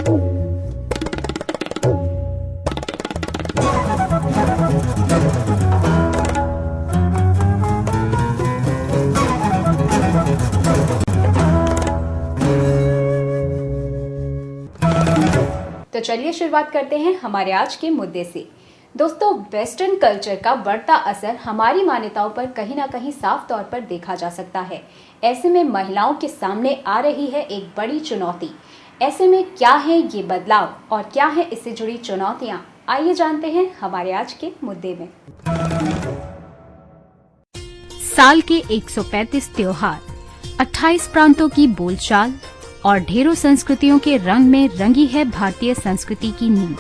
तो चलिए शुरुआत करते हैं हमारे आज के मुद्दे से। दोस्तों, वेस्टर्न कल्चर का बढ़ता असर हमारी मान्यताओं पर कहीं ना कहीं साफ तौर पर देखा जा सकता है। ऐसे में महिलाओं के सामने आ रही है एक बड़ी चुनौती। ऐसे में क्या है ये बदलाव और क्या है इससे जुड़ी चुनौतियां, आइए जानते हैं हमारे आज के मुद्दे में। साल के 135 त्योहार, 28 प्रांतों की बोलचाल और ढेरों संस्कृतियों के रंग में रंगी है भारतीय संस्कृति की नींव,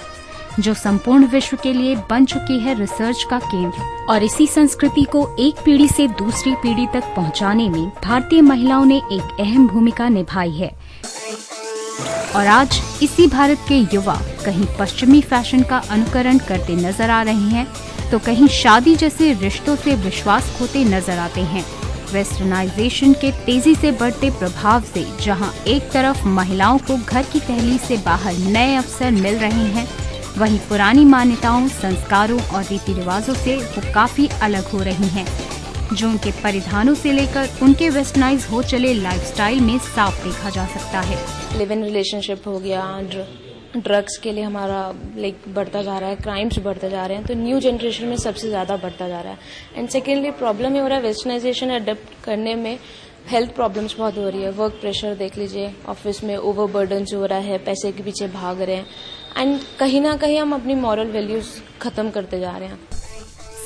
जो संपूर्ण विश्व के लिए बन चुकी है रिसर्च का केंद्र। और इसी संस्कृति को एक पीढ़ी से दूसरी पीढ़ी तक पहुंचाने में भारतीय महिलाओं ने एक अहम भूमिका निभाई है। और आज इसी भारत के युवा कहीं पश्चिमी फैशन का अनुकरण करते नजर आ रहे हैं, तो कहीं शादी जैसे रिश्तों से विश्वास खोते नजर आते हैं। वेस्टर्नाइजेशन के तेजी से बढ़ते प्रभाव से जहां एक तरफ महिलाओं को घर की दहलीज से बाहर नए अवसर मिल रहे हैं, वहीं पुरानी मान्यताओं, संस्कारों और रीति रिवाजों से वो काफी अलग हो रही हैं, जो उनके परिधानों से लेकर उनके वेस्टर्नाइज हो चले लाइफस्टाइल में साफ देखा जा सकता है। लिव इन रिलेशनशिप हो गया, ड्रग्स के लिए हमारा बढ़ता जा रहा है, क्राइम्स बढ़ते जा रहे हैं, तो न्यू जनरेशन में सबसे ज्यादा बढ़ता जा रहा है। एंड सेकेंडली प्रॉब्लम ये हो रहा है वेस्टर्नाइजेशन अडेप्ट करने में हेल्थ प्रॉब्लम्स बहुत हो रही है। वर्क प्रेशर देख लीजिए, ऑफिस में ओवरबर्डन हो रहा है, पैसे के पीछे भाग रहे हैं, एंड कहीं ना कहीं हम अपनी मॉरल वैल्यूज खत्म करते जा रहे हैं।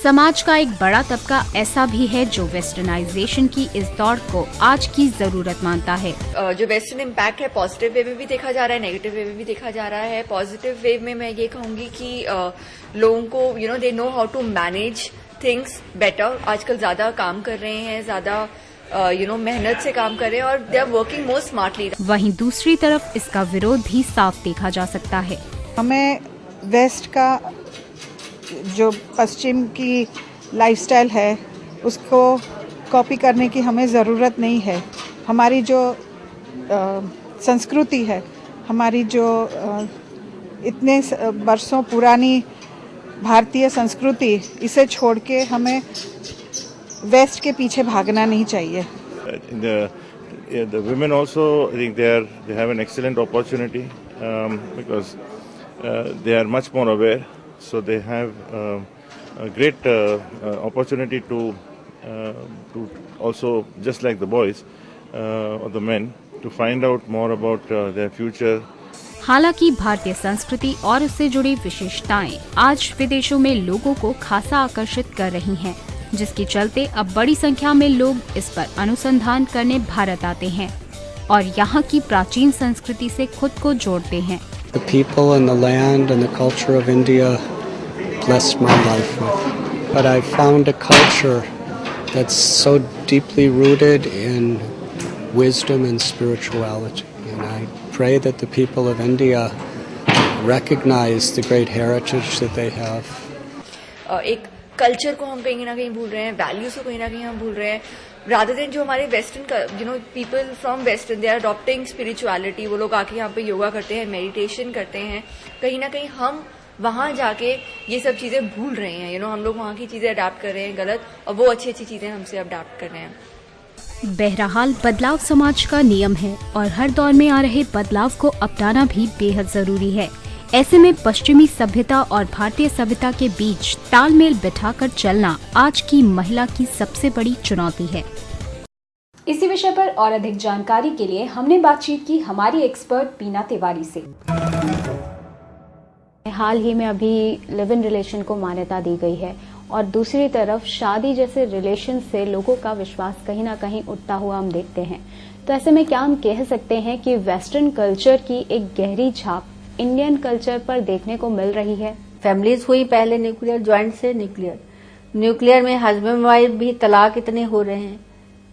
समाज का एक बड़ा तबका ऐसा भी है जो वेस्टर्नाइजेशन की इस दौड़ को आज की जरूरत मानता है। जो वेस्टर्न इम्पैक्ट है पॉजिटिव वे में भी देखा जा रहा है, नेगेटिव वे में भी देखा जा रहा है। पॉजिटिव वे में मैं ये कहूंगी कि लोगों को they know how to manage things better. आजकल ज्यादा काम कर रहे हैं, ज्यादा मेहनत से काम कर रहे हैं और they are working more smartly. वहीं दूसरी तरफ इसका विरोध भी साफ देखा जा सकता है। हमें वेस्ट का जो पश्चिम की लाइफस्टाइल है उसको कॉपी करने की हमें ज़रूरत नहीं है। हमारी जो संस्कृति है, हमारी जो इतने वर्षों पुरानी भारतीय संस्कृति, इसे छोड़ के हमें वेस्ट के पीछे भागना नहीं चाहिए। The women also, I think they have an excellent opportunity because they are much more aware. So they have a great opportunity to also, just like the boys or the men, to find out more about their future. हालांकि भारतीय संस्कृति और उससे जुड़ी विशेषताएं आज विदेशों में लोगों को खासा आकर्षित कर रही हैं, जिसके चलते अब बड़ी संख्या में लोग इस पर अनुसंधान करने भारत आते हैं और यहाँ की प्राचीन संस्कृति से खुद को जोड़ते हैं। The people and the land and the culture of India blessed my life with. But I found a culture that's so deeply rooted in wisdom and spirituality. And I pray that the people of India recognize the great heritage that they have. एक culture को हम कहीं ना कहीं भूल रहे हैं, values को कहीं ना कहीं हम भूल रहे हैं। रादर देन जो हमारे western people from western they are adopting spirituality. वो लोग आके यहाँ पे योगा करते हैं, मेडिटेशन करते हैं। कहीं ना कहीं हम वहां जाके ये सब चीजें भूल रहे हैं। हम लोग वहां की चीजें अडॉप्ट कर रहे हैं गलत, और वो अच्छी अच्छी चीजें हमसे अडॉप्ट कर रहे हैं। बहरहाल बदलाव समाज का नियम है और हर दौर में आ रहे बदलाव को अपनाना भी बेहद जरूरी है। ऐसे में पश्चिमी सभ्यता और भारतीय सभ्यता के बीच तालमेल बिठाकर चलना आज की महिला की सबसे बड़ी चुनौती है। इसी विषय पर और अधिक जानकारी के लिए हमने बातचीत की हमारी एक्सपर्ट बीना तिवारी से। हाल ही में अभी लिव इन रिलेशन को मान्यता दी गई है और दूसरी तरफ शादी जैसे रिलेशन से लोगों का विश्वास कहीं ना कहीं उठता हुआ हम देखते हैं। तो ऐसे में क्या हम कह सकते हैं कि वेस्टर्न कल्चर की एक गहरी छाप इंडियन कल्चर पर देखने को मिल रही है? फैमिलीज हुई पहले न्यूक्लियर, ज्वाइंट से न्यूक्लियर में हस्बैंड वाइफ भी तलाक इतने हो रहे हैं।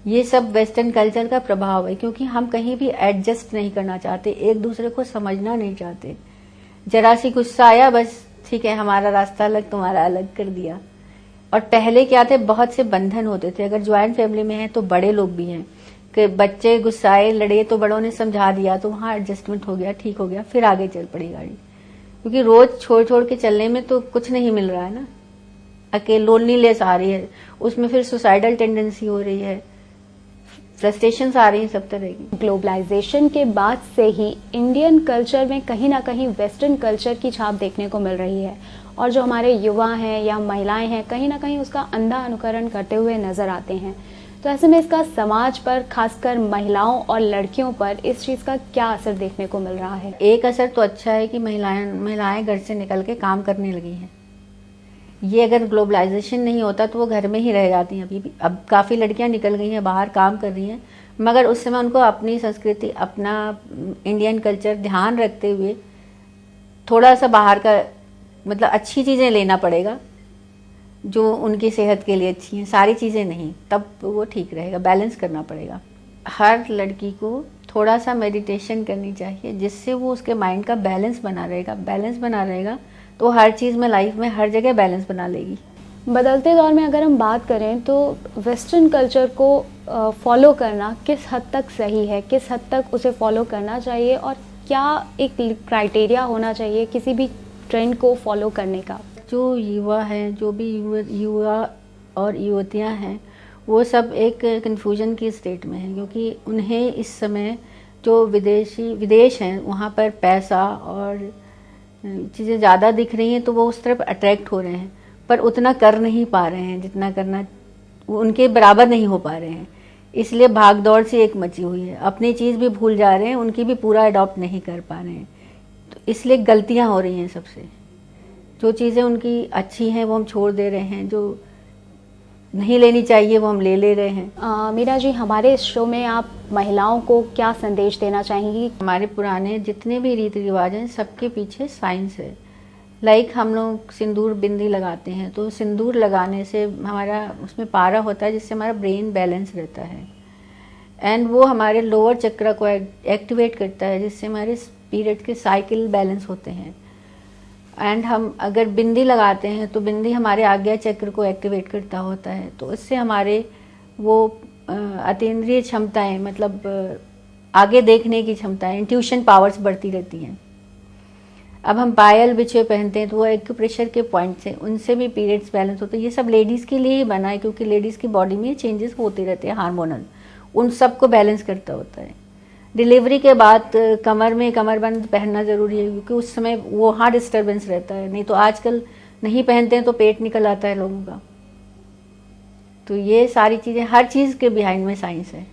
ये सब वेस्टर्न कल्चर का प्रभाव है, क्योंकि हम कहीं भी एडजस्ट नहीं करना चाहते, एक दूसरे को समझना नहीं चाहते। जरा सी गुस्सा आया, बस ठीक है हमारा रास्ता अलग, तुम्हारा अलग कर दिया। और पहले क्या थे, बहुत से बंधन होते थे। अगर ज्वाइंट फैमिली में है तो बड़े लोग भी हैं, कि बच्चे गुस्साए लड़े तो बड़ों ने समझा दिया तो वहाँ एडजस्टमेंट हो गया, ठीक हो गया, फिर आगे चल पड़ी गाड़ी। क्योंकि रोज छोड़ छोड़ के चलने में तो कुछ नहीं मिल रहा है ना, अकेले लोनलीनेस आ रही है, उसमें फिर सुसाइडल टेंडेंसी हो रही है, फ्रस्ट्रेशंस आ रही हैं सब तरह की। ग्लोबलाइजेशन के बाद से ही इंडियन कल्चर में कहीं ना कहीं वेस्टर्न कल्चर की छाप देखने को मिल रही है और जो हमारे युवा हैं या महिलाएं हैं कहीं ना कहीं उसका अंधा अनुकरण करते हुए नजर आते हैं। तो ऐसे में इसका समाज पर, खासकर महिलाओं और लड़कियों पर इस चीज का क्या असर देखने को मिल रहा है? एक असर तो अच्छा है कि महिलाएं घर से निकल के काम करने लगी हैं। ये अगर ग्लोबलाइजेशन नहीं होता तो वो घर में ही रह जाती हैं अभी भी। अब काफ़ी लड़कियां निकल गई हैं, बाहर काम कर रही हैं, मगर उस समय उनको अपनी संस्कृति, अपना इंडियन कल्चर ध्यान रखते हुए थोड़ा सा बाहर का मतलब अच्छी चीज़ें लेना पड़ेगा जो उनकी सेहत के लिए अच्छी हैं, सारी चीज़ें नहीं, तब वो ठीक रहेगा। बैलेंस करना पड़ेगा। हर लड़की को थोड़ा सा मेडिटेशन करनी चाहिए जिससे वो उसके माइंड का बैलेंस बना रहेगा तो हर चीज़ में, लाइफ में हर जगह बैलेंस बना लेगी। बदलते दौर में अगर हम बात करें तो वेस्टर्न कल्चर को फॉलो करना किस हद तक सही है, किस हद तक उसे फॉलो करना चाहिए और क्या एक क्राइटेरिया होना चाहिए किसी भी ट्रेंड को फॉलो करने का? जो युवा हैं, जो भी युवा और युवतियां हैं, वो सब एक कन्फ्यूजन की स्टेट में हैं क्योंकि उन्हें इस समय जो विदेश हैं वहाँ पर पैसा और चीज़ें ज़्यादा दिख रही हैं तो वो उस तरफ अट्रैक्ट हो रहे हैं, पर उतना कर नहीं पा रहे हैं जितना करना, वो उनके बराबर नहीं हो पा रहे हैं। इसलिए भाग दौड़ से एक मची हुई है, अपनी चीज़ भी भूल जा रहे हैं, उनकी भी पूरा अडॉप्ट नहीं कर पा रहे हैं। तो इसलिए गलतियां हो रही हैं सबसे। जो चीज़ें उनकी अच्छी हैं वो हम छोड़ दे रहे हैं, जो नहीं लेनी चाहिए वो हम ले रहे हैं। मीरा जी, हमारे इस शो में आप महिलाओं को क्या संदेश देना चाहेंगी? हमारे पुराने जितने भी रीति रिवाज हैं सबके पीछे साइंस है। लाइक हम लोग सिंदूर बिंदी लगाते हैं तो सिंदूर लगाने से हमारा उसमें पारा होता है जिससे हमारा ब्रेन बैलेंस रहता है एंड वो हमारे लोअर चक्र को एक्टिवेट करता है जिससे हमारे पीरियड के साइकिल बैलेंस होते हैं। एंड हम अगर बिंदी लगाते हैं तो बिंदी हमारे आज्ञा चक्र को एक्टिवेट करता होता है, तो इससे हमारे वो अतीन्द्रिय क्षमताएं, मतलब आगे देखने की क्षमताएं, इंट्यूशन पावर्स बढ़ती रहती हैं। अब हम पायल बिछुए पहनते हैं तो वो एक्यूप्रेशर के पॉइंट से उनसे भी पीरियड्स बैलेंस होते हैं। ये सब लेडीज़ के लिए ही बना है क्योंकि लेडीज़ की बॉडी में चेंजेस होते रहते हैं हार्मोनल, उन सबको बैलेंस करता होता है। डिलीवरी के बाद कमर में कमरबंद पहनना ज़रूरी है क्योंकि उस समय वहाँ डिस्टर्बेंस रहता है, नहीं तो आजकल नहीं पहनते हैं तो पेट निकल आता है लोगों का। तो ये सारी चीज़ें, हर चीज़ के बिहाइंड में साइंस है।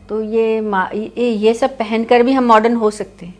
तो ये सब पहनकर भी हम मॉडर्न हो सकते हैं।